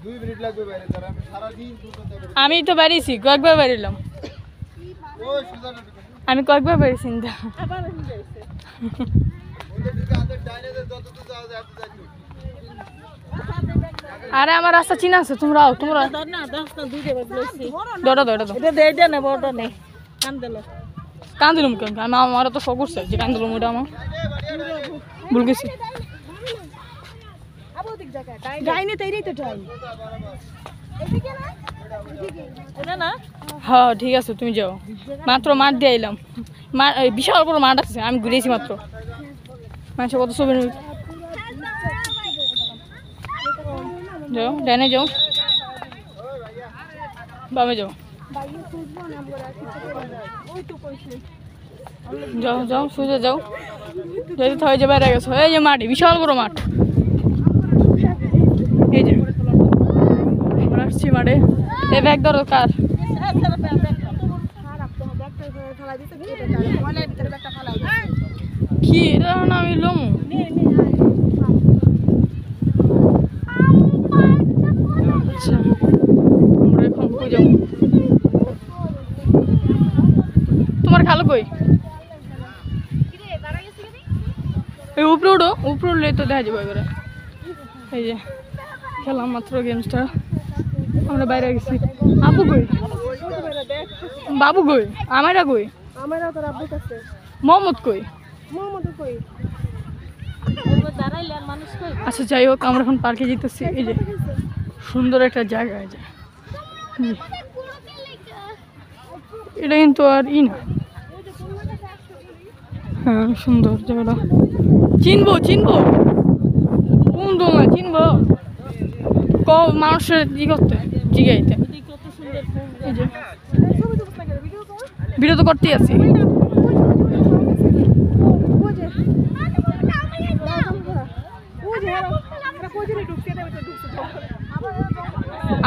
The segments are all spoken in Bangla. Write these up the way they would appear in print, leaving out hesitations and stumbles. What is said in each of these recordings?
2 মিনিট লাগবে বাইরে তার আমি সারা দিন আমি তো বেরিয়েছি কয়েকবার বেরিলাম ওই সুজানা আমি কয়েকবার বেরিয়েছি আবার হয়ে যাইছে ওদের দিকে আদের ডাইনেদের যত তো যাও এত যাইছো আরে আমার রাস্তা চিনা আছে তোমরা আও তোমরা ধর না 10 না 2 দেব লইছি দৌড়া দৌড়া দাও এটা দেইটা না বড়টা নেই কান দিল কান দিলাম কেন আমি আমার তো শখ করছে যে কান দিলাম ওটা আমার ভুল গেছি আবো দিক জায়গা ডাইনে তাইরেই তো ডাইন এদিকে না এটা না হ্যাঁ ঠিক আছে তুমি যাও মাত্র মাঠ দিয়ে এলাম বিশাল বড় মাঠ আছে আমি ঘুরেছি মাত্র মানুষ কত ছবি যাও ডাইনে যাও বামে যাও যাও যাও সোজা যাও যদি হয়ে যাবে বেড়ে গেছো এই যে মাটি বিশাল বড় মাঠ এই যে আমরা আসছি মাঠে এই ব্যাগ ধরো কার কি এটা না আমি লোম আচ্ছা আমরা এখন কই যাবো তোমার খালো কই এই উপরে উঠো উপরে উঠলে তো দেখা যাবে এবারে এই যে খেলাম মাত্র গেমসটা আমরা বাইরে গেছি আবু কই বাবু কই আমারা কই আমারও তো আব্বু কাছে মোহাম্মদ কই মোহাম্মদ কই দাঁড়াইলে আর মানুষ কই আচ্ছা যাই হোক আমরা এখন পার্কে যেতেছি এই যে সুন্দর একটা জায়গা আছে এটা কিন্তু আর ই না হ্যাঁ সুন্দর জায়গাটা চিনবো চিনবো কোন দোলনা চিনবো মানুষের ই করতে জিগাইতে কত সুন্দর ফুল এই যে ভিডিও তো করতেই আছি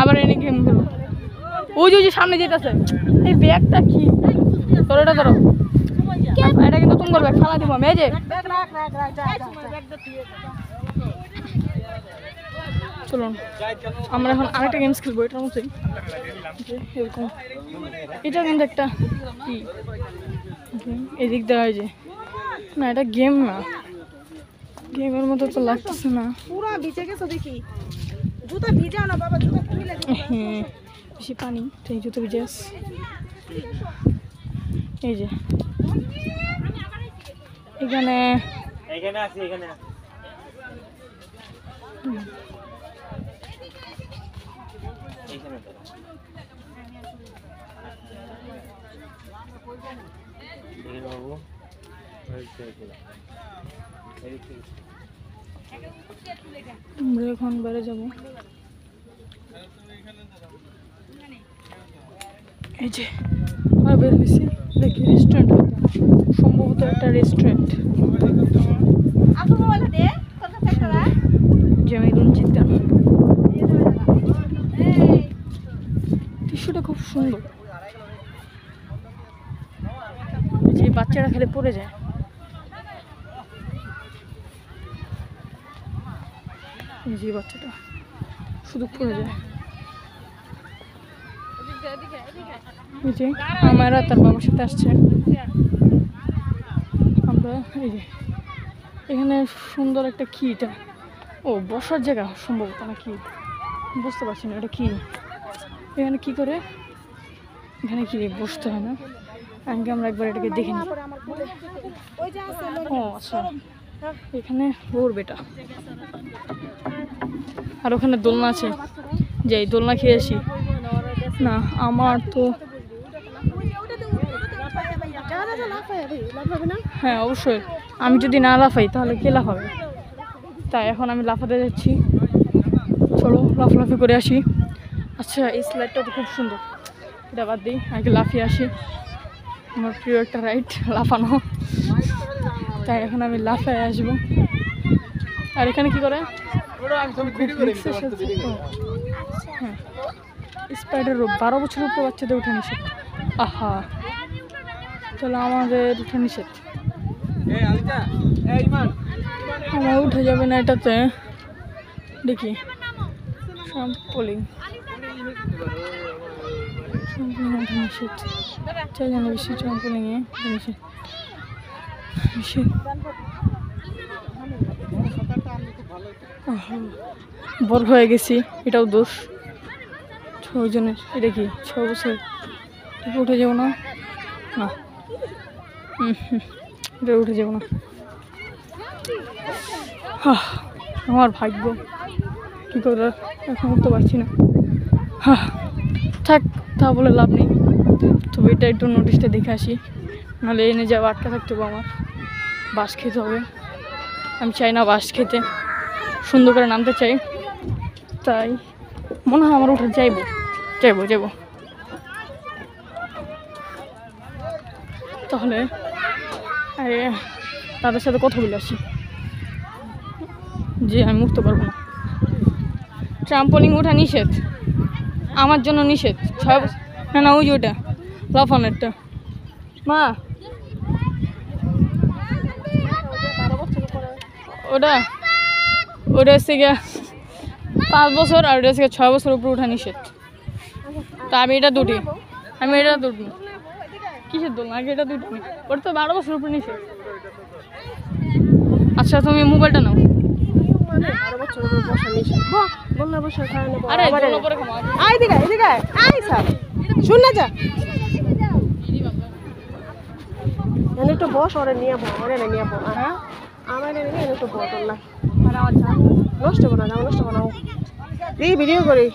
আবার এনে গেম খেলো ওই যে সামনে যেতেছে এই ব্যাগটা কি ধরো এটা ধরো এটা কিন্তু তোমার ব্যাগ ফালা দিব আমি এই যে চলুন আমরা এখন আরেকটা গেমস খেলবো এটার মতোই এরকম এটা কিন্তু একটা কি এদিক দেওয়া যে না এটা গেম না গেমের মতো তো লাগতেছে না পুরো ভিজে গেছে দেখি জুতা ভিজাও না বাবা জুতা খুলে হ্যাঁ বেশি পানি তাই জুতো ভিজে আছে এই যে এখানে আছে এখানে আমরা এখন বাইরে যাবো এই যে আমরা বের হয়েছি দেখি রেস্টুরেন্ট সম্ভবত একটা রেস্টুরেন্ট জামিলুন চিন্তা দৃশ্যটা খুব সুন্দর যে বাচ্চারা খেলে পড়ে যায় যে বাচ্চাটা শুধু পড়ে যায় আমারা তার বাবার সাথে আসছে আমরা এই যে এখানে সুন্দর একটা কি এটা ও বসার জায়গা সম্ভবত না কি বুঝতে পারছি না এটা কি এখানে কি করে এখানে কি বসতে হয় না আগে আমরা একবার এটাকে দেখে নিই ও আচ্ছা এখানে ওর বেটা আর ওখানে দোলনা আছে যাই দোলনা খেয়ে আসি না আমার তো হ্যাঁ অবশ্যই আমি যদি না লাফাই তাহলে কে লাফাবে তাই এখন আমি লাফাতে যাচ্ছি চলো লাফালাফি করে আসি আচ্ছা এই স্লাইডটা তো খুব সুন্দর এটা বাদ দিই আগে লাফিয়ে আসি আমার প্রিয় একটা রাইড লাফানো তাই এখন আমি লাফায় আসবো আর এখানে কি করে হ্যাঁ স্পাইডার 12 বছরের উপরে বাচ্চাদের উঠে নিষেধ আহা তাহলে আমাদের উঠে নিষেধ আমার উঠে যাবে না এটাতে দেখি ট্রাম্পোলিং নিষেধ, চাই জানা বেশি ট্রাম্পোলিংয়ে নিষেধ। বড় হয়ে গেছি, এটাও দোষ। 6 জনের, এটা কি 6 বছর? এটা উঠে যাবো না, না এটা উঠে যাবো না। আমার ভাগ্য, কী করে এখন উঠতে পারছি না। থাক, তা বলে লাভ নেই। তবে এটা একটু নোটিশটা দেখে আসি, নাহলে এনে যাওয়া আটকা থাকতে হবে। আমার বাস খেতে হবে, আমি চাই না বাস খেতে, সুন্দর করে নামতে চাই। তাই মনে হয় আমার উঠে যাইবো। তাহলে তাদের সাথে কথা বলে আসি যে আমি উঠতে পারবো না। ট্রাম্পোলিং ওঠা নিষেধ, আমার জন্য নিষেধ। 6 বছর না, না ওই যে ওটা লাফানোরটা। মা ওটা হচ্ছে গিয়ে 5 বছর, আর ওটা হচ্ছে 6 বছর উপরে ওঠা নিষেধ। তা আমি এটা দুটি কিসের দোল আগে এটা দুটি, ওটা তো 12 বছর উপরে নিষেধ। আচ্ছা তুমি মোবাইলটা নাও। আরে পরে খাবো। শুন না যা একটু বস, ওরে নিয়ে পড়ো, হ্যাঁ আমার একটু বস। নষ্ট করো না, ভিডিও করি।